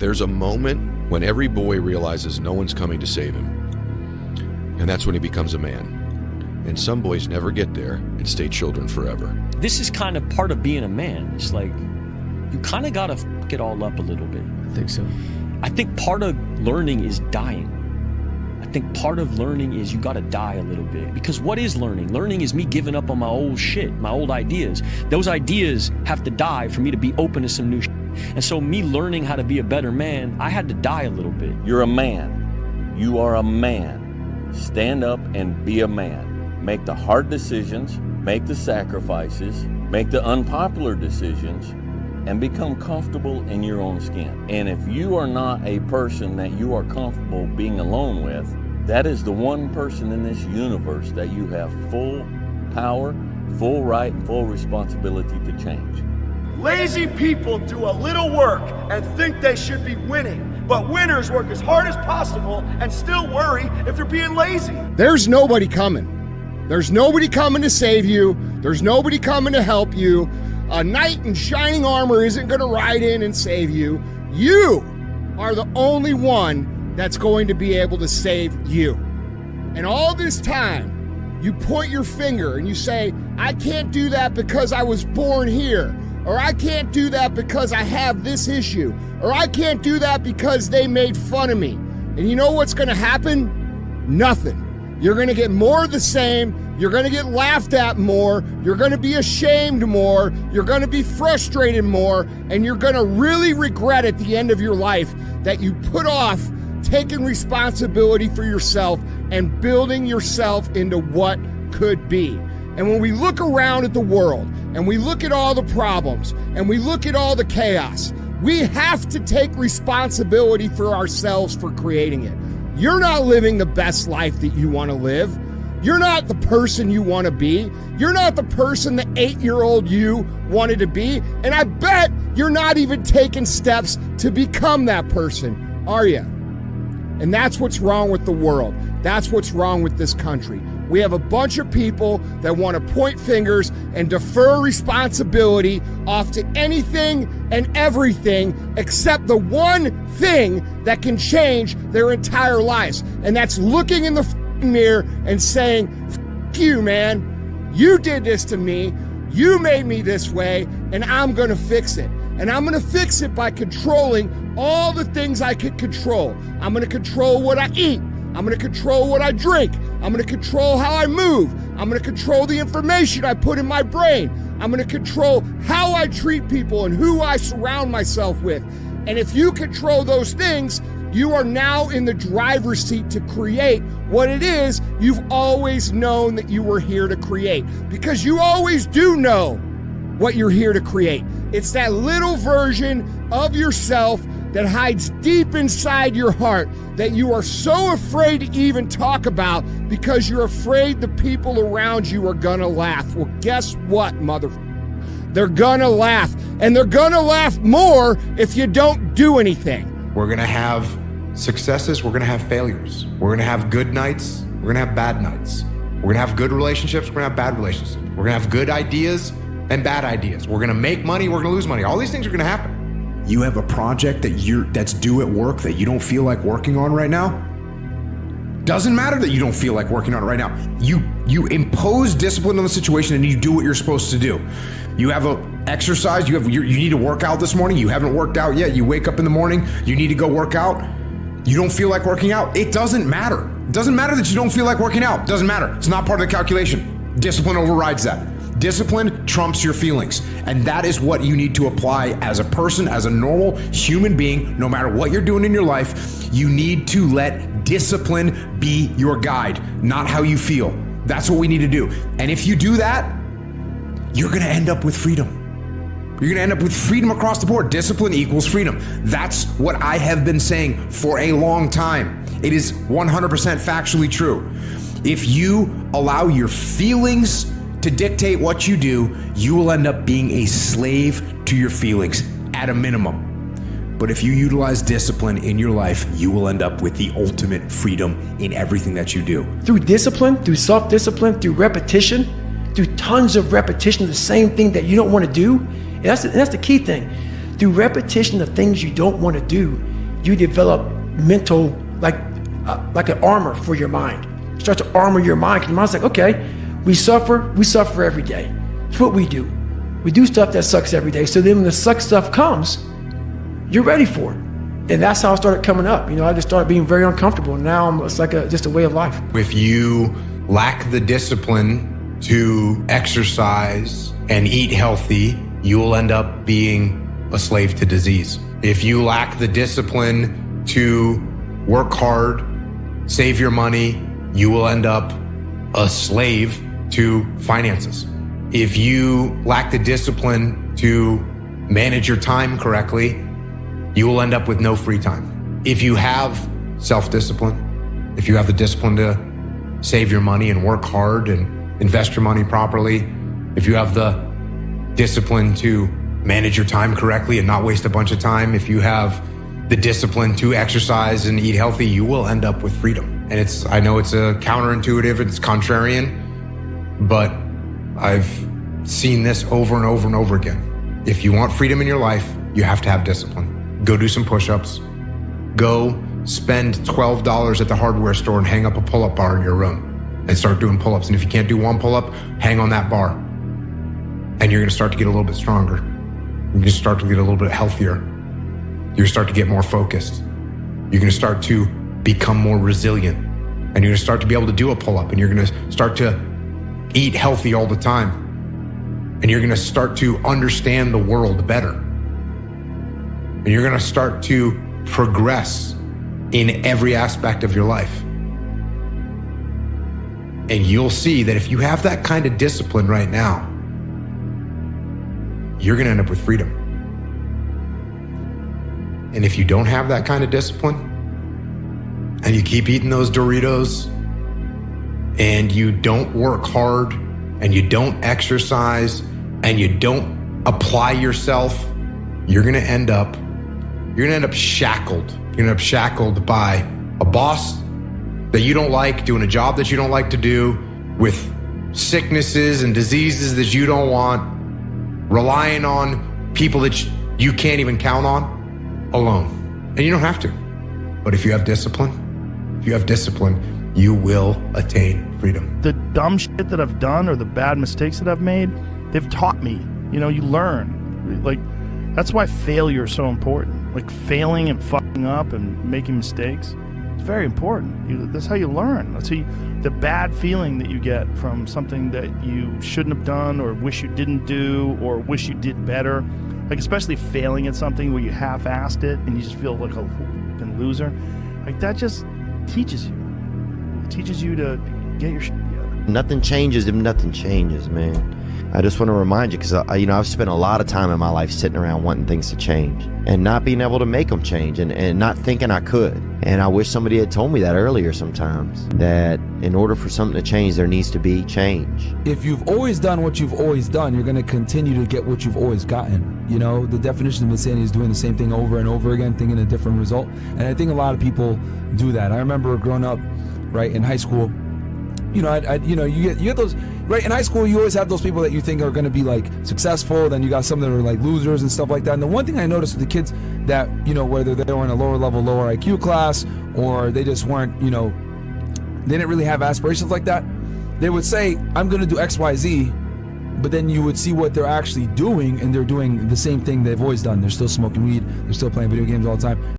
There's a moment when every boy realizes no one's coming to save him. And that's when he becomes a man. And some boys never get there and stay children forever. This is kind of part of being a man. It's like, you kind of got to fuck it all up a little bit. I think so. I think part of learning is dying. I think part of learning is you got to die a little bit. Because what is learning? Learning is me giving up on my old shit, my old ideas. Those ideas have to die for me to be open to some new shit. And so me learning how to be a better man, I had to die a little bit. You're a man. You are a man. Stand up and be a man. Make the hard decisions, make the sacrifices, make the unpopular decisions, and become comfortable in your own skin. And if you are not a person that you are comfortable being alone with, that is the one person in this universe that you have full power, full right, and full responsibility to change. Lazy people do a little work and think they should be winning. But winners work as hard as possible and still worry if they're being lazy. There's nobody coming. There's nobody coming to save you. There's nobody coming to help you. A knight in shining armor isn't going to ride in and save you. You are the only one that's going to be able to save you. And all this time, you point your finger and you say, I can't do that because I was born here. Or I can't do that because I have this issue. Or I can't do that because they made fun of me. And you know what's going to happen? Nothing. You're going to get more of the same. You're going to get laughed at more. You're going to be ashamed more. You're going to be frustrated more. And you're going to really regret at the end of your life that you put off taking responsibility for yourself and building yourself into what could be. And when we look around at the world and we look at all the problems and we look at all the chaos, we have to take responsibility for ourselves for creating it. You're not living the best life that you want to live. You're not the person you want to be. You're not the person the 8-year-old you wanted to be. And I bet you're not even taking steps to become that person, are you? And that's what's wrong with the world. That's what's wrong with this country. We have a bunch of people that want to point fingers and defer responsibility off to anything and everything except the one thing that can change their entire lives. And that's looking in the mirror and saying, F you, man. You did this to me. You made me this way, and I'm going to fix it. And I'm going to fix it by controlling all the things I can control. I'm going to control what I eat. I'm going to control what I drink. I'm going to control how I move. I'm going to control the information I put in my brain. I'm going to control how I treat people and who I surround myself with. And if you control those things, you are now in the driver's seat to create what it is you've always known that you were here to create. Because you always do know what you're here to create. It's that little version of yourself that hides deep inside your heart that you are so afraid to even talk about because you're afraid the people around you are gonna laugh. Well, guess what, They're gonna laugh, and they're gonna laugh more if you don't do anything. We're gonna have successes, we're gonna have failures. We're gonna have good nights, we're gonna have bad nights. We're gonna have good relationships, we're gonna have bad relationships. We're gonna have good ideas and bad ideas. We're gonna make money, we're gonna lose money. All these things are gonna happen. You have a project that's due at work that you don't feel like working on right now. Doesn't matter that you don't feel like working on it right now. You impose discipline on the situation and you do what you're supposed to do. You have a exercise, you need to work out this morning. You haven't worked out yet. You wake up in the morning, you need to go work out. You don't feel like working out. It doesn't matter. It doesn't matter that you don't feel like working out. It doesn't matter. It's not part of the calculation. Discipline overrides that. Discipline trumps your feelings. And that is what you need to apply as a person, as a normal human being, no matter what you're doing in your life. You need to let discipline be your guide, not how you feel. That's what we need to do. And if you do that, you're going to end up with freedom. You're going to end up with freedom across the board. Discipline equals freedom. That's what I have been saying for a long time. It is 100% factually true. If you allow your feelings to dictate what you do, you will end up being a slave to your feelings at a minimum. But if you utilize discipline in your life, you will end up with the ultimate freedom in everything that you do. Through discipline, through self-discipline, through repetition, through tons of repetition of the same thing that you don't want to do. And that's the key thing. Through repetition of things you don't want to do, you develop mental, like an armor for your mind. You start to armor your mind, because your mind's like, okay, we suffer every day. It's what we do. We do stuff that sucks every day. So then when the suck stuff comes, you're ready for it. And that's how I started coming up. You know, I just started being very uncomfortable. And now it's like just a way of life. If you lack the discipline to exercise and eat healthy, you will end up being a slave to disease. If you lack the discipline to work hard, save your money, you will end up a slave to finances. If you lack the discipline to manage your time correctly, you will end up with no free time. If you have self-discipline, if you have the discipline to save your money and work hard and invest your money properly, if you have the discipline to manage your time correctly and not waste a bunch of time, if you have the discipline to exercise and eat healthy, you will end up with freedom. And I know it's a counterintuitive, it's contrarian, but I've seen this over and over and over again. If you want freedom in your life, you have to have discipline. Go do some push-ups. Go spend $12 at the hardware store and hang up a pull-up bar in your room and start doing pull-ups. And if you can't do one pull-up, hang on that bar. And you're gonna start to get a little bit stronger. You're gonna start to get a little bit healthier. You're gonna start to get more focused. You're gonna start to become more resilient. And you're gonna start to be able to do a pull-up, and you're gonna start to eat healthy all the time. And you're gonna start to understand the world better. And you're gonna start to progress in every aspect of your life. And you'll see that if you have that kind of discipline right now, you're gonna end up with freedom. And if you don't have that kind of discipline, and you keep eating those Doritos, and you don't work hard, and you don't exercise, and you don't apply yourself, you're gonna end up shackled. You're gonna end up shackled by a boss that you don't like, doing a job that you don't like to do, with sicknesses and diseases that you don't want, relying on people that you can't even count on, alone. And you don't have to. But if you have discipline, you will attain freedom. The dumb shit that I've done or the bad mistakes that I've made, they've taught me. You know, you learn. Like, that's why failure is so important. Like, failing and fucking up and making mistakes, it's very important. That's how you learn. That's how the bad feeling that you get from something that you shouldn't have done or wish you didn't do or wish you did better. Like, especially failing at something where you half-assed it and you just feel like a fucking loser. Like, that just teaches you. It teaches you to get your shit together. Nothing changes if nothing changes, man. I just want to remind you, because I've spent a lot of time in my life sitting around wanting things to change and not being able to make them change and not thinking I could. And I wish somebody had told me that earlier sometimes, that in order for something to change, there needs to be change. If you've always done what you've always done, you're going to continue to get what you've always gotten. You know, the definition of insanity is doing the same thing over and over again, thinking a different result. And I think a lot of people do that. I remember growing up, right, in high school, you know, you get those, right, in high school, you always have those people that you think are going to be like successful, then you got some that are like losers and stuff like that. And the one thing I noticed with the kids that, you know, whether they were in a lower level, lower IQ class, or they just weren't, you know, they didn't really have aspirations like that, they would say, I'm going to do X, Y, Z, but then you would see what they're actually doing, and they're doing the same thing they've always done. They're still smoking weed, they're still playing video games all the time.